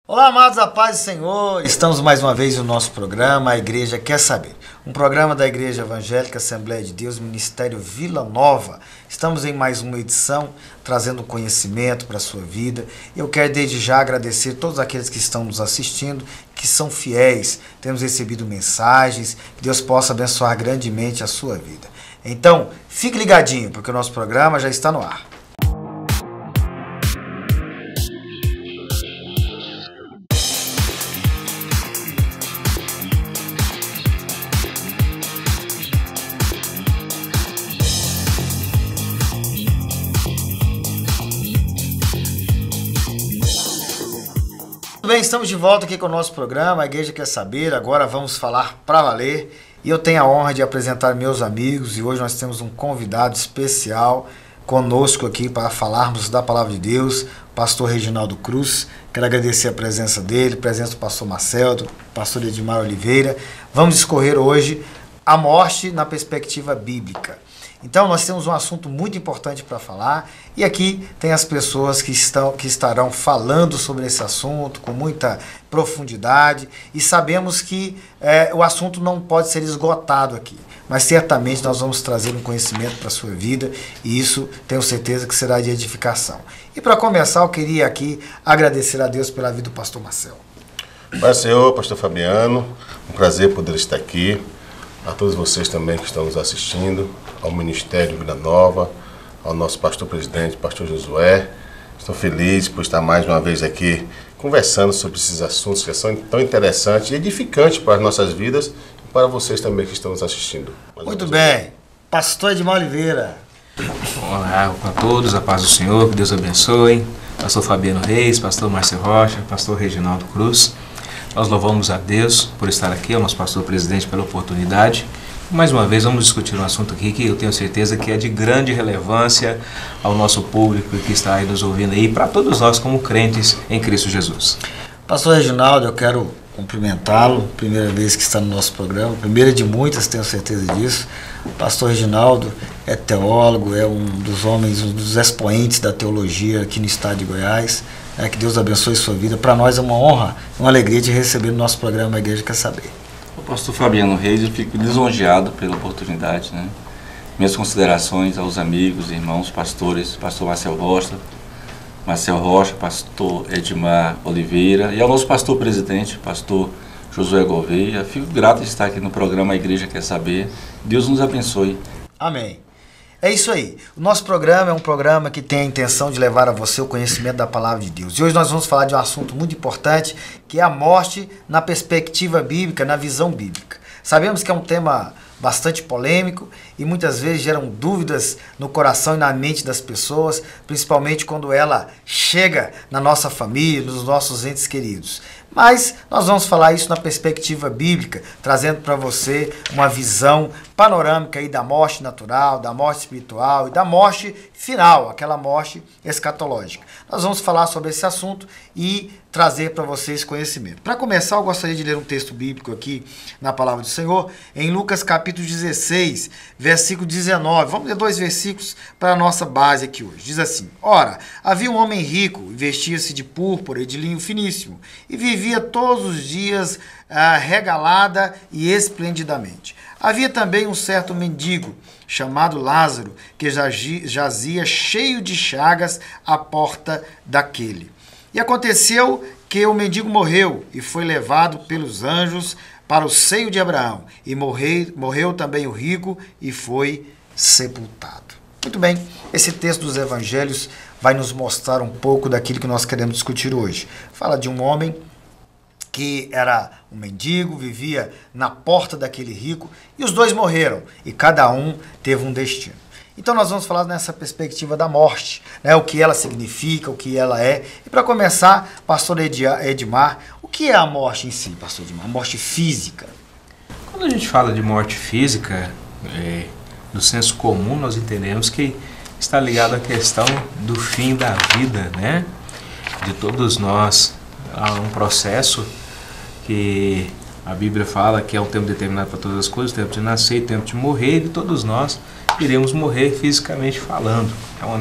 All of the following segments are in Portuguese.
Olá, amados, a paz do Senhor. Estamos mais uma vez no nosso programa A Igreja Quer Saber, um programa da Igreja Evangélica Assembleia de Deus, Ministério Vila Nova. Estamos em mais uma edição, trazendo conhecimento para a sua vida. Eu quero desde já agradecer a todos aqueles que estão nos assistindo, que são fiéis. Temos recebido mensagens, que Deus possa abençoar grandemente a sua vida. Então, fique ligadinho, porque o nosso programa já está no ar. Muito bem, estamos de volta aqui com o nosso programa, A Igreja Quer Saber. Agora vamos falar para valer. E eu tenho a honra de apresentar meus amigos. E hoje nós temos um convidado especial conosco aqui para falarmos da Palavra de Deus, o pastor Reginaldo Cruz. Quero agradecer a presença dele, a presença do pastor Marcel, do pastor Edmar Oliveira. Vamos discorrer hoje a morte na perspectiva bíblica. Então nós temos um assunto muito importante para falar e aqui tem as pessoas que estarão falando sobre esse assunto com muita profundidade e sabemos que o assunto não pode ser esgotado aqui, mas certamente nós vamos trazer um conhecimento para a sua vida e isso tenho certeza que será de edificação. E para começar eu queria aqui agradecer a Deus pela vida do pastor Marcel. Pai Senhor, pastor Fabiano, um prazer poder estar aqui. A todos vocês também que estão nos assistindo, ao Ministério Vila Nova, ao nosso pastor presidente, pastor Josué. Estou feliz por estar mais uma vez aqui conversando sobre esses assuntos que são tão interessantes e edificantes para as nossas vidas e para vocês também que estão nos assistindo. Muito bem. Pastor Edmar Oliveira. Olá a todos, a paz do Senhor, que Deus abençoe. Pastor Fabiano Reis, pastor Márcio Rocha, pastor Reginaldo Cruz. Nós louvamos a Deus por estar aqui, ao nosso pastor presidente pela oportunidade. Mais uma vez vamos discutir um assunto aqui que eu tenho certeza que é de grande relevância ao nosso público que está aí nos ouvindo aí, para todos nós como crentes em Cristo Jesus. Pastor Reginaldo, eu quero cumprimentá-lo, primeira vez que está no nosso programa, primeira de muitas, tenho certeza disso. O pastor Reginaldo é teólogo, é um dos homens, um dos expoentes da teologia aqui no estado de Goiás. Que Deus abençoe sua vida. Para nós é uma honra, uma alegria de receber no nosso programa A Igreja Quer Saber. O pastor Fabiano Reis, eu fico lisonjeado pela oportunidade, né? Minhas considerações aos amigos, irmãos, pastores, pastor Marcel Rocha, pastor Edmar Oliveira e ao nosso pastor presidente, pastor Josué Gouveia. Fico grato de estar aqui no programa A Igreja Quer Saber. Deus nos abençoe. Amém. É isso aí. O nosso programa é um programa que tem a intenção de levar a você o conhecimento da Palavra de Deus. E hoje nós vamos falar de um assunto muito importante, que é a morte na perspectiva bíblica, na visão bíblica. Sabemos que é um tema bastante polêmico e muitas vezes geram dúvidas no coração e na mente das pessoas, principalmente quando ela chega na nossa família, nos nossos entes queridos. Mas nós vamos falar isso na perspectiva bíblica, trazendo para você uma visão panorâmica aí da morte natural, da morte espiritual e da morte final, aquela morte escatológica. Nós vamos falar sobre esse assunto e trazer para vocês conhecimento. Para começar, eu gostaria de ler um texto bíblico aqui na Palavra do Senhor, em Lucas capítulo 16, versículo 19. Vamos ler 2 versículos para a nossa base aqui hoje. Diz assim: Ora, havia um homem rico, e vestia-se de púrpura e de linho finíssimo, e vivia todos os dias regalada e esplendidamente. Havia também um certo mendigo, chamado Lázaro, que jazia cheio de chagas à porta daquele. E aconteceu que o mendigo morreu e foi levado pelos anjos para o seio de Abraão. E morreu também o rico e foi sepultado. Muito bem, esse texto dos evangelhos vai nos mostrar um pouco daquilo que nós queremos discutir hoje. Fala de um homem que era um mendigo, vivia na porta daquele rico, e os dois morreram, e cada um teve um destino. Então nós vamos falar nessa perspectiva da morte, né? O que ela significa, o que ela é. E para começar, pastor Edmar, o que é a morte em si, pastor Edmar? A morte física. Quando a gente fala de morte física, no senso comum nós entendemos que está ligado à questão do fim da vida, né? De todos nós. Há um processo que a Bíblia fala que é um tempo determinado para todas as coisas, o tempo de nascer e o tempo de morrer, e todos nós iremos morrer fisicamente falando. É uma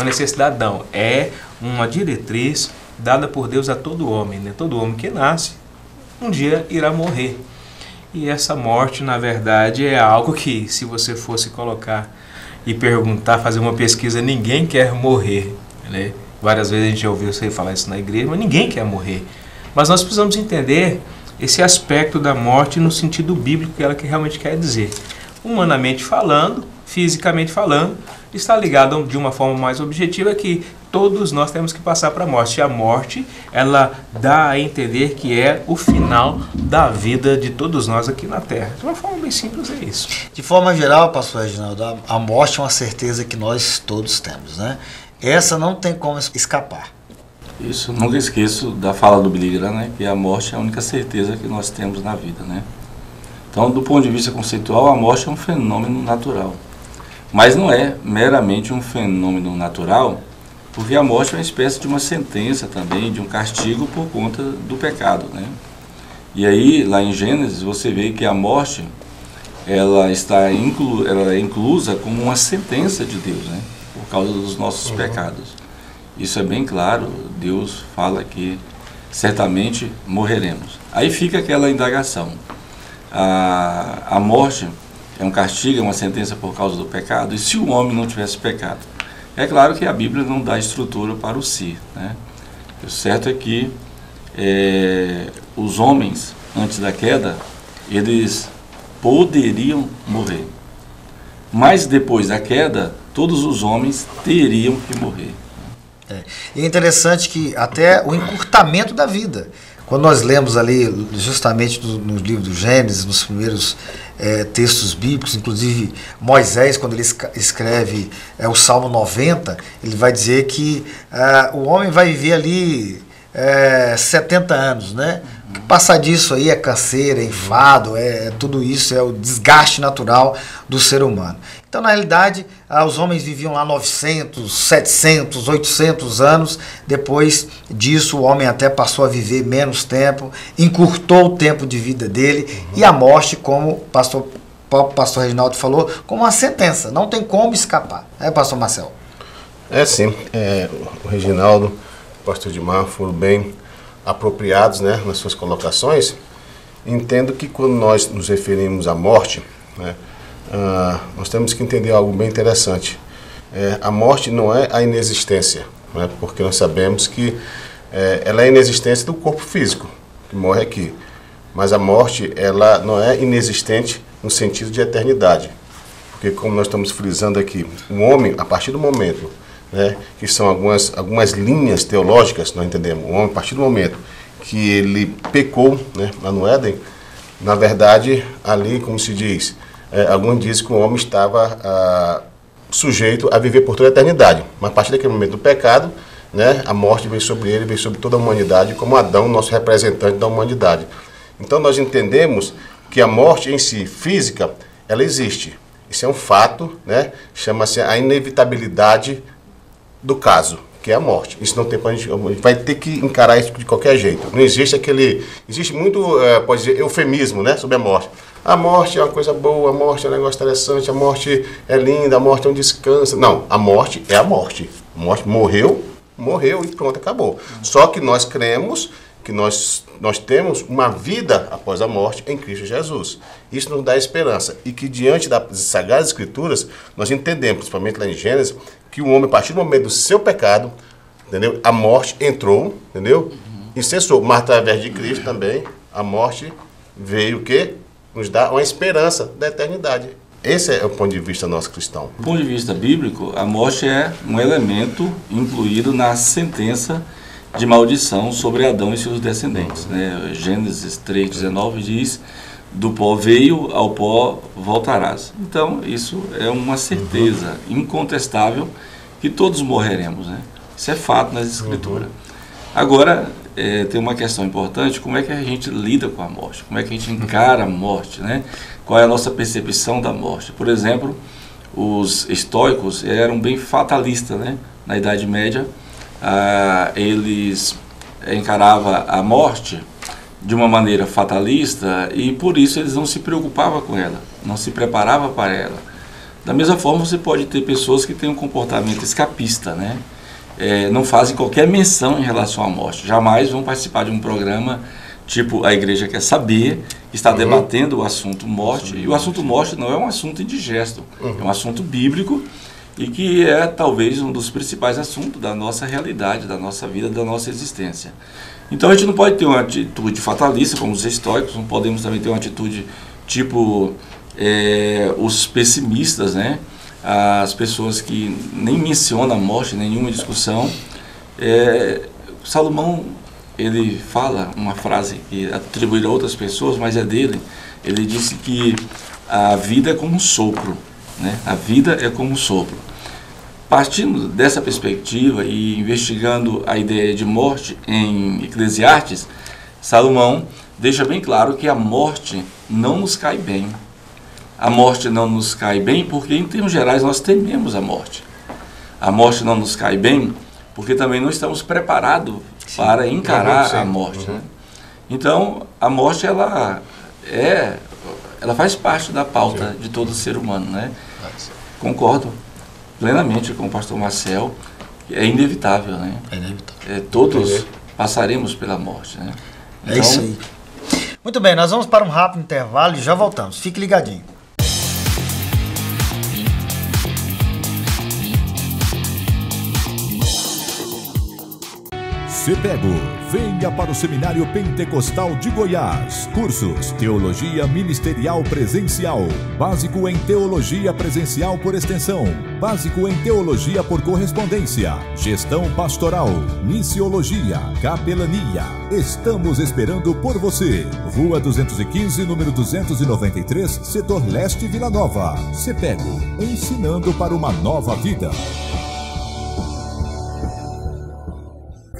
necessidade não, é uma diretriz dada por Deus a todo homem, né? Todo homem que nasce, um dia irá morrer. E essa morte, na verdade, é algo que, se você fosse colocar e perguntar, fazer uma pesquisa, ninguém quer morrer, né? Várias vezes a gente já ouviu você falar isso na igreja, mas ninguém quer morrer. Mas nós precisamos entender esse aspecto da morte no sentido bíblico que ela que realmente quer dizer. Humanamente falando, fisicamente falando, está ligado de uma forma mais objetiva que todos nós temos que passar para a morte. E a morte, ela dá a entender que é o final da vida de todos nós aqui na Terra. De uma forma bem simples é isso. De forma geral, pastor Reginaldo, a morte é uma certeza que nós todos temos, né? Essa não tem como escapar. Isso, nunca esqueço da fala do Billy Graham, né, que a morte é a única certeza que nós temos na vida, né? Então, do ponto de vista conceitual, a morte é um fenômeno natural. Mas não é meramente um fenômeno natural, porque a morte é uma espécie de uma sentença também, de um castigo por conta do pecado, né? E aí, lá em Gênesis, você vê que a morte, ela é inclusa como uma sentença de Deus, né? Por causa dos nossos pecados. Isso é bem claro, Deus fala que certamente morreremos. Aí fica aquela indagação. A morte é um castigo, é uma sentença por causa do pecado, e se o homem não tivesse pecado? É claro que a Bíblia não dá estrutura para o si, né? O certo é que os homens, antes da queda, eles poderiam morrer. Mas depois da queda, todos os homens teriam que morrer. E é interessante que até o encurtamento da vida, quando nós lemos ali justamente no livro do Gênesis, nos primeiros textos bíblicos, inclusive Moisés, quando ele escreve o Salmo 90, ele vai dizer que o homem vai viver ali 70 anos, né? Passar disso aí é canseira, é enfado, tudo isso, é o desgaste natural do ser humano. Então, na realidade, os homens viviam lá 900, 700, 800 anos. Depois disso, o homem até passou a viver menos tempo, encurtou o tempo de vida dele, e a morte, como o pastor Reginaldo falou, como uma sentença, não tem como escapar. Pastor Marcelo? Sim, o Reginaldo, o pastor Edmar foram bem apropriados, né, nas suas colocações. Entendo que quando nós nos referimos à morte, né, nós temos que entender algo bem interessante. A morte não é a inexistência, né, porque nós sabemos que ela é a inexistência do corpo físico, que morre aqui. Mas a morte, ela não é inexistente no sentido de eternidade. Porque, como nós estamos frisando aqui, o homem, a partir do momento, né, que são algumas linhas teológicas, nós entendemos, o homem, a partir do momento que ele pecou, né, lá no Éden, na verdade, ali, como se diz, alguns dizem que o homem estava sujeito a viver por toda a eternidade. Mas a partir daquele momento do pecado, né, a morte veio sobre ele, veio sobre toda a humanidade, como Adão, nosso representante da humanidade. Então nós entendemos que a morte em si, física, ela existe. Isso é um fato, né? Chama-se a inevitabilidade do caso, que é a morte. Isso não tem pra gente vai ter que encarar isso de qualquer jeito. Não existe existe muito, pode dizer, eufemismo, né, sobre a morte. A morte é uma coisa boa, a morte é um negócio interessante, a morte é linda, a morte é um descanso. Não, a morte é a morte. A morte morreu e pronto, acabou. Só que nós cremos que nós temos uma vida após a morte em Cristo Jesus. Isso nos dá esperança. E que diante das Sagradas Escrituras, nós entendemos, principalmente lá em Gênesis, que o homem, a partir do momento do seu pecado, entendeu? A morte entrou, entendeu? E cessou. Mas através de Cristo também, a morte veio o quê? Nos dá uma esperança da eternidade. Esse é o ponto de vista nosso cristão. Do ponto de vista bíblico, a morte é um elemento incluído na sentença de maldição sobre Adão e seus descendentes, né? Gênesis 3,19 diz: do pó veio, ao pó voltarás. Então, isso é uma certeza incontestável que todos morreremos, né? Isso é fato nas Escrituras. Agora, tem uma questão importante: como é que a gente lida com a morte? Como é que a gente encara a morte, né? Qual é a nossa percepção da morte? Por exemplo, os estoicos eram bem fatalistas, né? Na Idade Média, eles encaravam a morte de uma maneira fatalista e por isso eles não se preocupavam com ela, não se preparavam para ela. Da mesma forma, você pode ter pessoas que têm um comportamento escapista, né? não fazem qualquer menção em relação à morte. Jamais vão participar de um programa tipo A Igreja Quer Saber, que está debatendo o assunto morte. E o assunto morte não é um assunto indigesto, é um assunto bíblico e que é talvez um dos principais assuntos da nossa realidade, da nossa vida, da nossa existência. Então a gente não pode ter uma atitude fatalista como os estoicos, não podemos também ter uma atitude tipo os pessimistas, né? As pessoas que nem mencionam a morte, nenhuma discussão. Salomão, ele fala uma frase que atribuíram a outras pessoas, mas é dele. Ele disse que a vida é como um sopro, né? A vida é como um sopro. Partindo dessa perspectiva e investigando a ideia de morte em Eclesiastes, Salomão deixa bem claro que a morte não nos cai bem. A morte não nos cai bem porque, em termos gerais, nós tememos a morte. A morte não nos cai bem porque também não estamos preparados para encarar a morte. Né? Então, a morte, ela faz parte da pauta de todo ser humano. Né? Concordo plenamente com o pastor Marcel, é inevitável, né? É inevitável. Todos passaremos pela morte, né? Então, é isso aí. Muito bem, nós vamos para um rápido intervalo e já voltamos. Fique ligadinho. CEPEGO, venha para o Seminário Pentecostal de Goiás. Cursos: Teologia Ministerial Presencial, Básico em Teologia Presencial por Extensão, Básico em Teologia por Correspondência, Gestão Pastoral, Missiologia, Capelania. Estamos esperando por você. Rua 215, número 293, Setor Leste, Vila Nova. CEPEGO, ensinando para uma nova vida.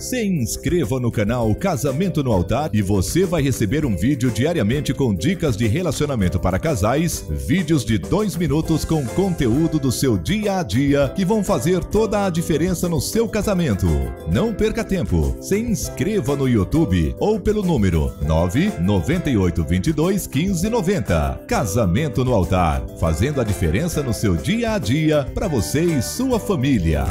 Se inscreva no canal Casamento no Altar e você vai receber um vídeo diariamente com dicas de relacionamento para casais, vídeos de 2 minutos com conteúdo do seu dia a dia que vão fazer toda a diferença no seu casamento. Não perca tempo, se inscreva no YouTube ou pelo número 998221590. Casamento no Altar, fazendo a diferença no seu dia a dia para você e sua família.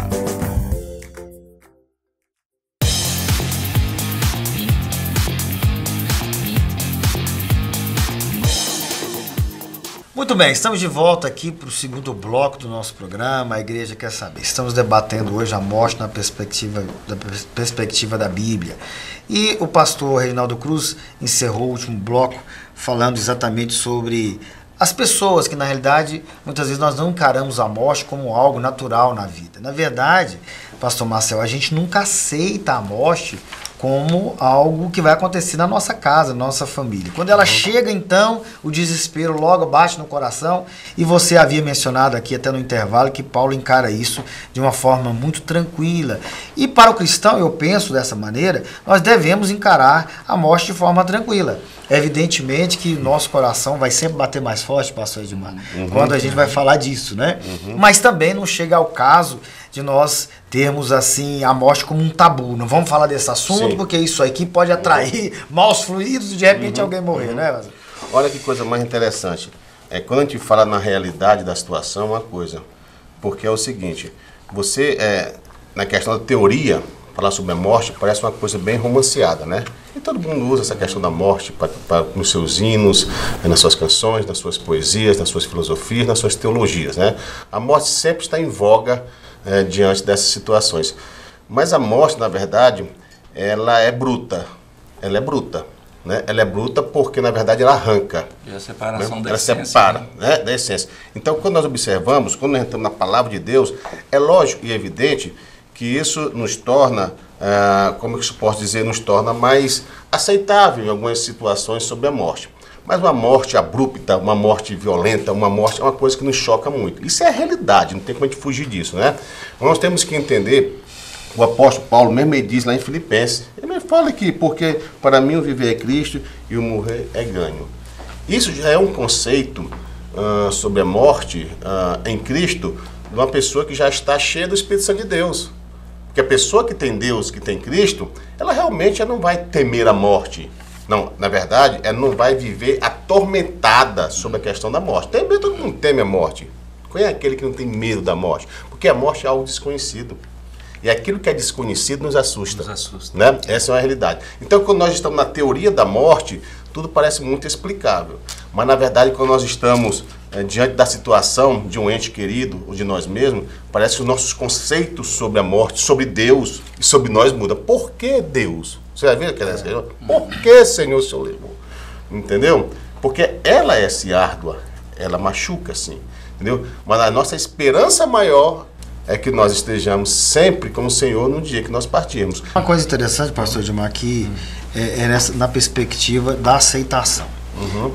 Muito bem, estamos de volta aqui para o segundo bloco do nosso programa, A Igreja Quer Saber. Estamos debatendo hoje a morte na perspectiva da Bíblia. E o pastor Reginaldo Cruz encerrou o último bloco falando exatamente sobre as pessoas que, na realidade, muitas vezes nós não encaramos a morte como algo natural na vida. Na verdade, pastor Marcel, a gente nunca aceita a morte como algo que vai acontecer na nossa casa, na nossa família. Quando ela chega, então, o desespero logo bate no coração, e você havia mencionado aqui até no intervalo que Paulo encara isso de uma forma muito tranquila. E para o cristão, eu penso dessa maneira, nós devemos encarar a morte de forma tranquila. Evidentemente que nosso coração vai sempre bater mais forte, pastor Edmar, quando a gente vai falar disso, né? Mas também não chega ao caso de nós termos assim a morte como um tabu. Não vamos falar desse assunto, porque isso aqui pode atrair maus fluidos e de repente alguém morrer, né? Olha que coisa mais interessante. Quando a gente fala na realidade da situação, é uma coisa. Porque é o seguinte, você, na questão da teoria, falar sobre a morte parece uma coisa bem romanceada, né? E todo mundo usa essa questão da morte nos seus hinos, nas suas canções, nas suas poesias, nas suas filosofias, nas suas teologias, né? A morte sempre está em voga diante dessas situações. Mas a morte, na verdade, ela é bruta. Ela é bruta. Né? Ela é bruta porque, na verdade, ela arranca. E a separação da essência. Ela separa, né? Da essência. Então, quando nós observamos, quando nós entramos na palavra de Deus, é lógico e evidente que isso nos torna, como eu posso dizer, nos torna mais aceitável em algumas situações sobre a morte. Mas uma morte abrupta, uma morte violenta, uma morte é uma coisa que nos choca muito. Isso é a realidade, não tem como a gente fugir disso, né? Nós temos que entender, o apóstolo Paulo mesmo ele diz lá em Filipenses, ele fala aqui, porque para mim o viver é Cristo e o morrer é ganho. Isso já é um conceito sobre a morte em Cristo de uma pessoa que já está cheia do Espírito Santo de Deus. Porque a pessoa que tem Deus, que tem Cristo, ela realmente não vai temer a morte. Não, na verdade, ela não vai viver atormentada sobre a questão da morte. Todo mundo teme a morte. Quem é aquele que não tem medo da morte? Porque a morte é algo desconhecido. E aquilo que é desconhecido nos assusta. Nos assusta. Né? Essa é uma realidade. Então, quando nós estamos na teoria da morte, tudo parece muito explicável. Mas, na verdade, quando nós estamos diante da situação de um ente querido ou de nós mesmos, parece que os nossos conceitos sobre a morte, sobre Deus e sobre nós mudam. Por que Deus? Você já viu aquela coisa? Por que, Senhor, o Senhor levou? Entendeu? Porque ela é árdua, ela machuca, sim. Entendeu? Mas a nossa esperança maior é que nós estejamos sempre com o Senhor no dia que nós partirmos. Uma coisa interessante, pastor Edmar, que na perspectiva da aceitação.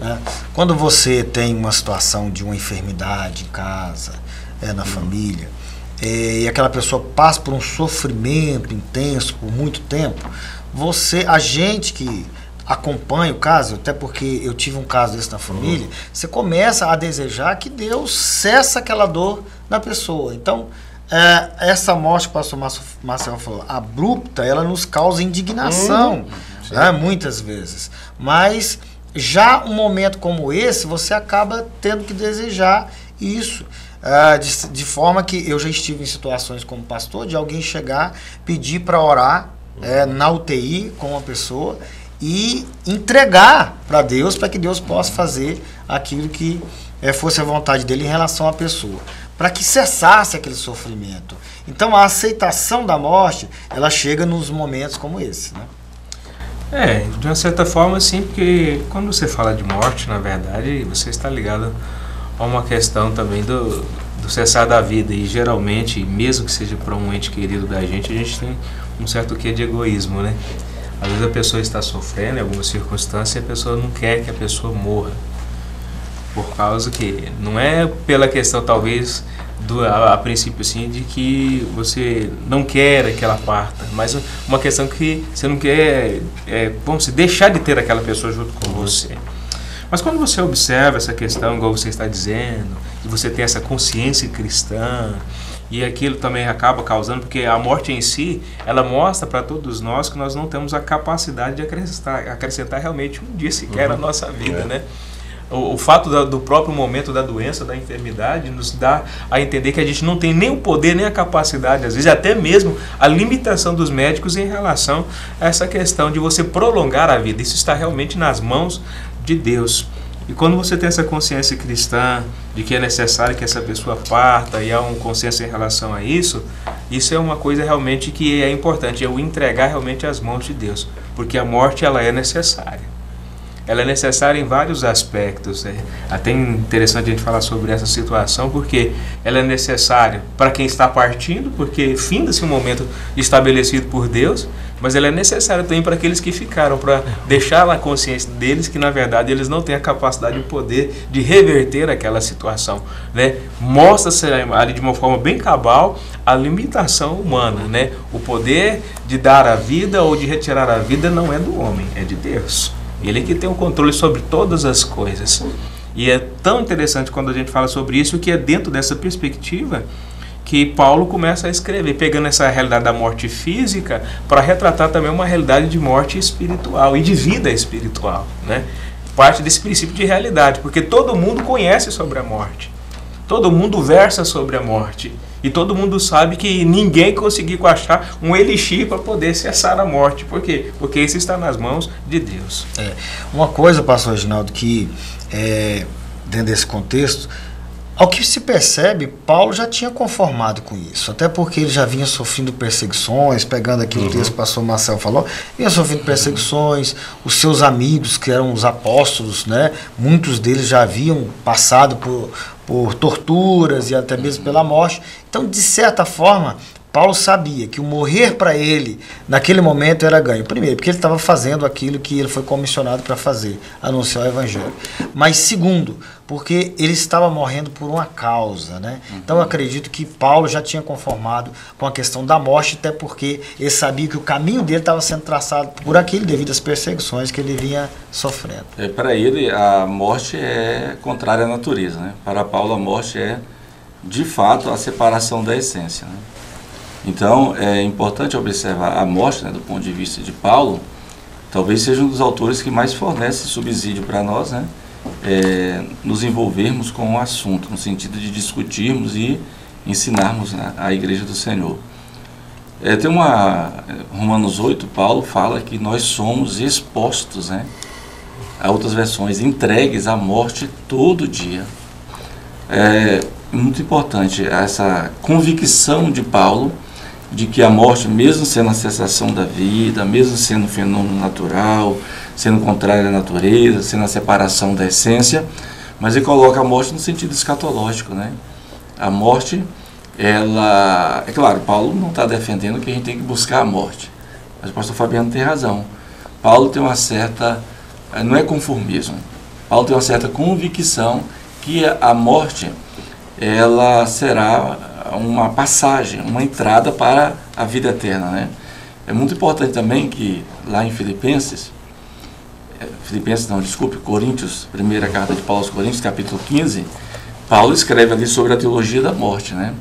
Né? Quando você tem uma situação de uma enfermidade em casa, na família, e aquela pessoa passa por um sofrimento intenso por muito tempo, a gente que acompanha o caso, até porque eu tive um caso desse na família, você começa a desejar que Deus cesse aquela dor na pessoa. Então, essa morte que o pastor Marcelo falou, abrupta, ela nos causa indignação, né, muitas vezes. Mas já um momento como esse, você acaba tendo que desejar isso. De forma que eu já estive em situações como pastor, de alguém chegar, pedir para orar na UTI com uma pessoa e entregar para Deus, para que Deus possa fazer aquilo que fosse a vontade dele em relação à pessoa, para que cessasse aquele sofrimento. Então a aceitação da morte, ela chega nos momentos como esse, né? De uma certa forma, sim, porque quando você fala de morte, na verdade, você está ligado a uma questão também do cessar da vida, e geralmente, mesmo que seja para um ente querido da gente, a gente tem um certo quê de egoísmo, né? Às vezes a pessoa está sofrendo em alguma circunstância e a pessoa não quer que a pessoa morra, por causa que não é pela questão talvez a princípio assim de que você não quer que ela parta, mas uma questão que você não quer vamos dizer, deixar de ter aquela pessoa junto com você. Mas quando você observa essa questão, igual você está dizendo, e você tem essa consciência cristã, e aquilo também acaba causando, porque a morte em si, ela mostra para todos nós que nós não temos a capacidade de acrescentar realmente um dia sequer na nossa vida, né? O fato do próprio momento da doença, da enfermidade, nos dá a entender que a gente não tem nem o poder, nem a capacidade, às vezes até mesmo a limitação dos médicos em relação a essa questão de você prolongar a vida. Isso está realmente nas mãos de Deus. E quando você tem essa consciência cristã de que é necessário que essa pessoa parta e há um consenso em relação a isso, isso é uma coisa realmente que é importante, é o entregar realmente às mãos de Deus, porque a morte ela é necessária. Ela é necessária em vários aspectos. É até interessante a gente falar sobre essa situação, porque ela é necessária para quem está partindo, porque finda-se um momento estabelecido por Deus, mas ela é necessária também para aqueles que ficaram, para deixar na consciência deles que, na verdade, eles não têm a capacidade e o poder de reverter aquela situação, né? Mostra-se ali de uma forma bem cabal a limitação humana, né? O poder de dar a vida ou de retirar a vida não é do homem, é de Deus. Ele é que tem o controle sobre todas as coisas. E é tão interessante quando a gente fala sobre isso, que é dentro dessa perspectiva que Paulo começa a escrever, pegando essa realidade da morte física para retratar também uma realidade de morte espiritual e de vida espiritual, né? Parte desse princípio de realidade, porque todo mundo conhece sobre a morte, todo mundo versa sobre a morte, e todo mundo sabe que ninguém conseguiu achar um elixir para poder cessar a morte. Por quê? Porque isso está nas mãos de Deus. Uma coisa, pastor Reginaldo, que dentro desse contexto, ao que se percebe, Paulo já tinha conformado com isso, até porque ele já vinha sofrendo perseguições, pegando aqui o texto que o pastor Marcelo falou, vinha sofrendo perseguições, os seus amigos, que eram os apóstolos, né, muitos deles já haviam passado por torturas e até mesmo pela morte. Então, de certa forma, Paulo sabia que o morrer para ele, naquele momento, era ganho. Primeiro, porque ele estava fazendo aquilo que ele foi comissionado para fazer, anunciar o Evangelho. Mas, segundo, porque ele estava morrendo por uma causa, né? Então, eu acredito que Paulo já tinha conformado com a questão da morte, até porque ele sabia que o caminho dele estava sendo traçado por aquilo, devido às perseguições que ele vinha sofrendo. Para ele, a morte é contrária à natureza, né? Para Paulo, a morte é, de fato, a separação da essência, né? Então, é importante observar a morte, né, do ponto de vista de Paulo, talvez seja um dos autores que mais fornece subsídio para nós, né, nos envolvermos com o assunto, no sentido de discutirmos e ensinarmos, né, a Igreja do Senhor. Tem Romanos 8, Paulo fala que nós somos expostos, né? Há outras versões, entregues à morte todo dia. É muito importante essa convicção de Paulo de que a morte, mesmo sendo a cessação da vida, mesmo sendo um fenômeno natural, sendo contrário à natureza, sendo a separação da essência, mas ele coloca a morte no sentido escatológico, né? A morte, ela... É claro, Paulo não está defendendo que a gente tem que buscar a morte, mas o pastor Fabiano tem razão. Paulo tem uma certa... Não é conformismo. Paulo tem uma certa convicção que a morte, ela será uma passagem, uma entrada para a vida eterna, né? É muito importante também que lá em Coríntios, primeira carta de Paulo aos Coríntios, capítulo 15, Paulo escreve ali sobre a teologia da morte, né?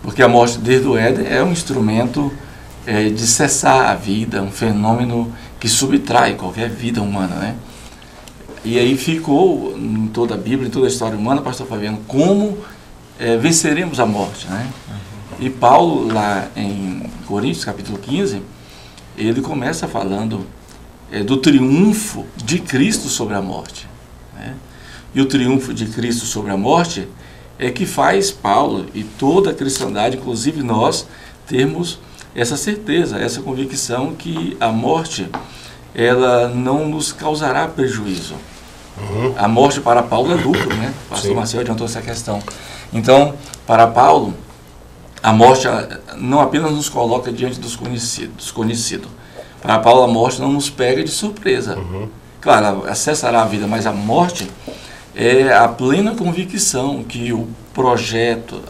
Porque a morte desde o Éden é um instrumento de cessar a vida, um fenômeno que subtrai qualquer vida humana, né? E aí ficou em toda a Bíblia, em toda a história humana, pastor Fabiano, como venceremos a morte, né? E Paulo, lá em Coríntios, capítulo 15, ele começa falando do triunfo de Cristo sobre a morte, né? E o triunfo de Cristo sobre a morte é que faz Paulo e toda a cristandade, inclusive nós, termos essa certeza, essa convicção que a morte, ela não nos causará prejuízo. A morte para Paulo é lucro, né? O pastor Marcelo adiantou essa questão. Então, para Paulo, a morte não apenas nos coloca diante dos conhecidos. Para Paulo, a morte não nos pega de surpresa. Claro, cessará a vida, mas a morte é a plena convicção que o projeto,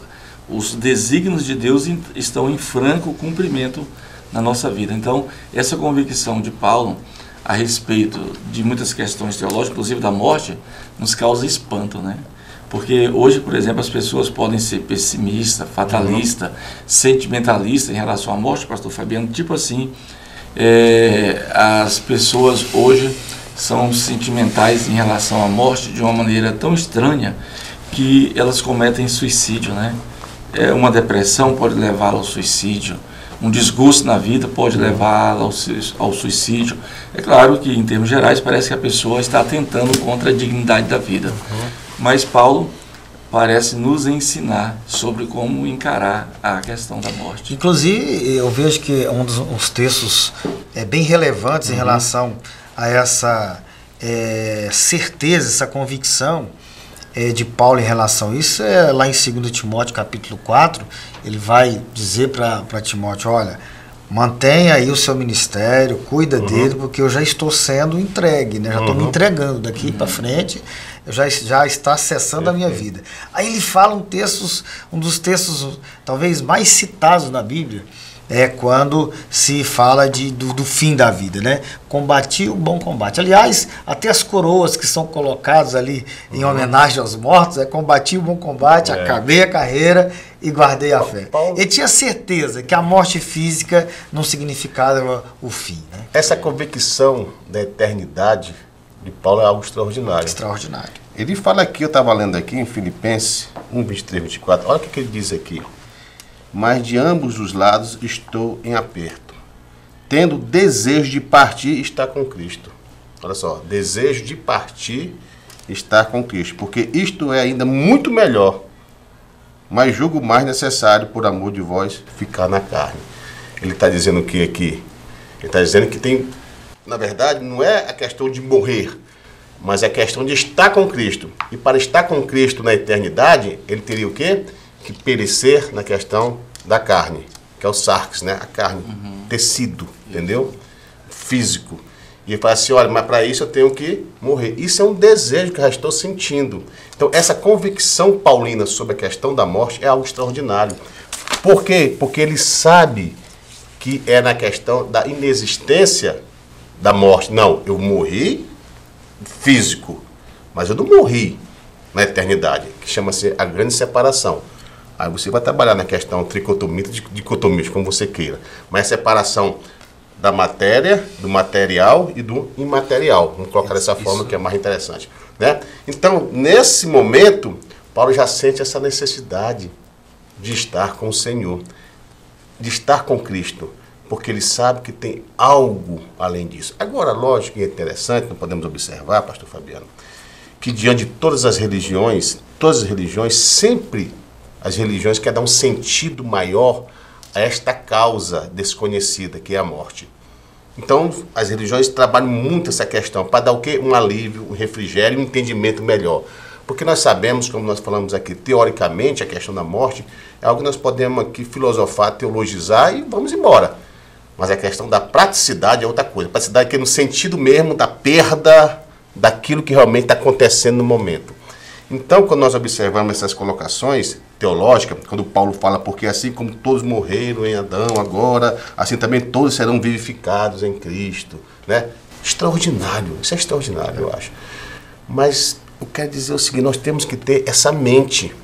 os desígnios de Deus estão em franco cumprimento na nossa vida. Então, essa convicção de Paulo a respeito de muitas questões teológicas, inclusive da morte, nos causa espanto, né? Porque hoje, por exemplo, as pessoas podem ser pessimistas, fatalistas, sentimentalistas em relação à morte, pastor Fabiano, tipo assim, as pessoas hoje são sentimentais em relação à morte de uma maneira tão estranha que elas cometem suicídio, né? Uma depressão pode levá-la ao suicídio, um desgosto na vida pode levá-la ao suicídio. É claro que, em termos gerais, parece que a pessoa está atentando contra a dignidade da vida. Mas Paulo parece nos ensinar sobre como encarar a questão da morte. Inclusive, eu vejo que um dos textos bem relevantes em relação a essa certeza, essa convicção de Paulo em relação a isso, lá em 2 Timóteo capítulo 4, ele vai dizer para Timóteo, olha, mantenha aí o seu ministério, cuida dele, porque eu já estou sendo entregue, né? Já estou me entregando daqui para frente, eu já está acessando a minha vida. Aí ele fala um dos textos talvez mais citados na Bíblia, quando se fala do fim da vida, né? Combati o bom combate. Aliás, até as coroas que são colocadas ali em homenagem aos mortos, combati o bom combate, acabei a carreira e guardei a fé. Ele tinha certeza que a morte física não significava o fim, né? Essa convicção da eternidade de Paulo é algo extraordinário. Extraordinário. Ele fala aqui, eu estava lendo aqui em Filipenses 1, 23, 24, olha o que ele diz aqui. Mas de ambos os lados estou em aperto, tendo desejo de partir e estar com Cristo. Olha só, desejo de partir e estar com Cristo, porque isto é ainda muito melhor, mas julgo mais necessário, por amor de vós, ficar na carne. Ele está dizendo o que aqui? Ele está dizendo que tem, na verdade, não é a questão de morrer, mas é a questão de estar com Cristo. E para estar com Cristo na eternidade, ele teria o quê? Que perecer na questão da carne, que é o sarx, né? A carne, tecido, entendeu? Físico. E ele fala assim, olha, mas para isso eu tenho que morrer. Isso é um desejo que eu já estou sentindo. Então, essa convicção paulina sobre a questão da morte é algo extraordinário. Por quê? Porque ele sabe que é na questão da inexistência da morte. Não, eu morri físico, mas eu não morri na eternidade, que chama-se a grande separação. Aí você vai trabalhar na questão tricotomista, dicotomista, como você queira. Mas a separação da matéria, do material e do imaterial. Vamos colocar dessa forma que é mais interessante, né? Então, nesse momento, Paulo já sente essa necessidade de estar com o Senhor. de estar com Cristo, porque ele sabe que tem algo além disso. Agora, lógico que é interessante, não podemos observar, pastor Fabiano, que diante de todas as religiões, sempre as religiões querem dar um sentido maior a esta causa desconhecida, que é a morte. Então, as religiões trabalham muito essa questão, para dar o quê? Um alívio, um refrigério, um entendimento melhor. Porque nós sabemos, como nós falamos aqui, teoricamente, a questão da morte é algo que nós podemos aqui filosofar, teologizar e vamos embora. Mas a questão da praticidade é outra coisa. Praticidade que é no sentido mesmo da perda daquilo que realmente está acontecendo no momento. Então, quando nós observamos essas colocações teológicas, quando Paulo fala, porque assim como todos morreram em Adão, agora, assim também todos serão vivificados em Cristo, né? Extraordinário, isso é extraordinário, eu acho. Mas eu quero dizer o seguinte, nós temos que ter essa mente,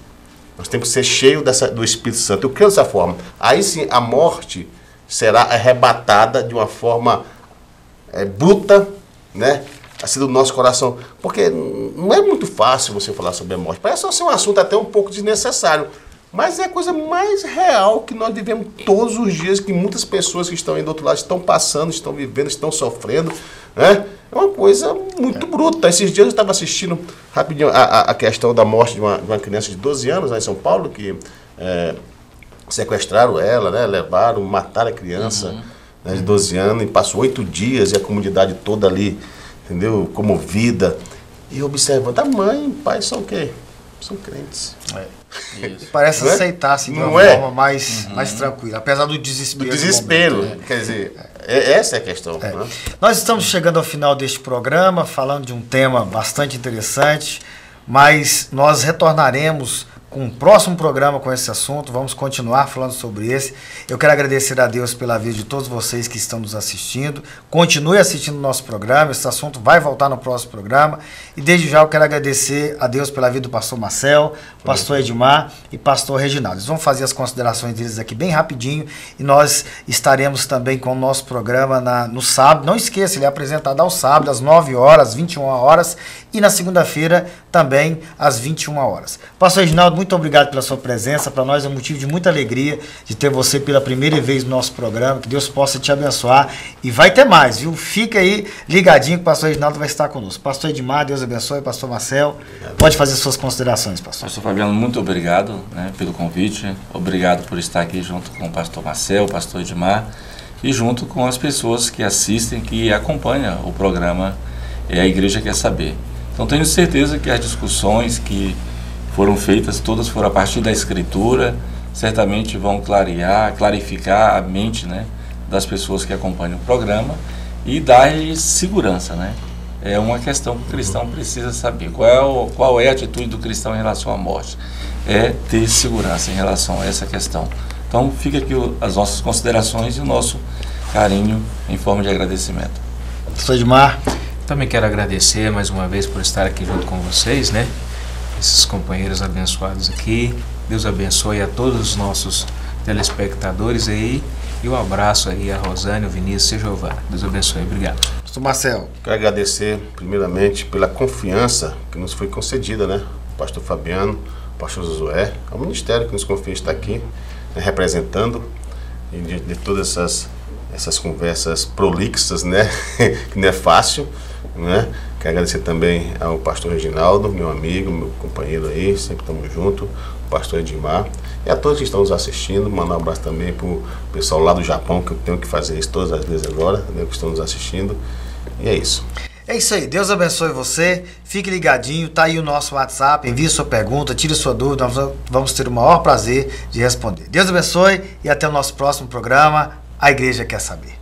nós temos que ser cheios do Espírito Santo. Eu creio dessa forma. Aí sim, a morte será arrebatada de uma forma bruta, né? Assim do nosso coração, porque não é muito fácil você falar sobre a morte, parece ser um assunto até um pouco desnecessário, mas é a coisa mais real que nós vivemos todos os dias, que muitas pessoas que estão aí do outro lado estão passando, estão vivendo, estão sofrendo, né? É uma coisa muito bruta. Esses dias eu estava assistindo rapidinho a questão da morte de uma criança de 12 anos lá em São Paulo, que sequestraram ela, né? Levaram, mataram a criança, né, de 12 anos, e passou 8 dias e a comunidade toda ali, entendeu? Comovida. E observando, a mãe e o pai são o quê? São crentes. Parece aceitar assim, de uma forma mais tranquila, apesar do desespero. Do desespero, quer dizer, essa é a questão. Né? Nós estamos chegando ao final deste programa, falando de um tema bastante interessante, mas nós retornaremos com um próximo programa com esse assunto, vamos continuar falando sobre esse. Eu quero agradecer a Deus pela vida de todos vocês que estão nos assistindo. Continue assistindo o nosso programa, esse assunto vai voltar no próximo programa. E desde já eu quero agradecer a Deus pela vida do pastor Marcel, pastor Edmar e pastor Reginaldo. Eles vão fazer as considerações deles aqui bem rapidinho e nós estaremos também com o nosso programa no sábado. Não esqueça, ele é apresentado ao sábado às 9 horas, às 21 horas e na segunda-feira também às 21 horas. Pastor Reginaldo, muito obrigado pela sua presença. Para nós é um motivo de muita alegria de ter você pela primeira vez no nosso programa. Que Deus possa te abençoar. E vai ter mais, viu? Fica aí ligadinho que o pastor Reginaldo vai estar conosco. Pastor Edmar, Deus abençoe. Pastor Marcel, pode fazer suas considerações, pastor. Pastor Fabiano, muito obrigado, né, pelo convite. Obrigado por estar aqui junto com o pastor Marcel, o pastor Edmar e junto com as pessoas que assistem, que acompanham o programa A Igreja Quer Saber. Então tenho certeza que as discussões que foram feitas, todas foram a partir da Escritura, certamente vão clarificar a mente, né, das pessoas que acompanham o programa e dar-lhes segurança, né? É uma questão que o cristão precisa saber. Qual é a atitude do cristão em relação à morte? É ter segurança em relação a essa questão. Então fica aqui as nossas considerações e o nosso carinho em forma de agradecimento. Pastor Edmar. Também quero agradecer mais uma vez por estar aqui junto com vocês, né? Esses companheiros abençoados aqui. Deus abençoe a todos os nossos telespectadores aí. E um abraço aí a Rosane, o Vinícius e a Giovana. Deus abençoe. Obrigado. Pastor Marcel. Quero agradecer, primeiramente, pela confiança que nos foi concedida, né? O pastor Fabiano, o pastor Josué, ao ministério que nos confia estar aqui, né, representando, e de todas essas conversas prolixas, né? Que não é fácil, né? Quero agradecer também ao pastor Reginaldo, meu amigo, meu companheiro aí, sempre estamos juntos, o pastor Edmar, e a todos que estão nos assistindo. Mandar um abraço também para o pessoal lá do Japão, que eu tenho que fazer isso todas as vezes agora, né, que estão nos assistindo. E é isso. É isso aí, Deus abençoe você, fique ligadinho, tá aí o nosso WhatsApp, envie sua pergunta, tire sua dúvida, nós vamos ter o maior prazer de responder. Deus abençoe e até o nosso próximo programa, A Igreja Quer Saber.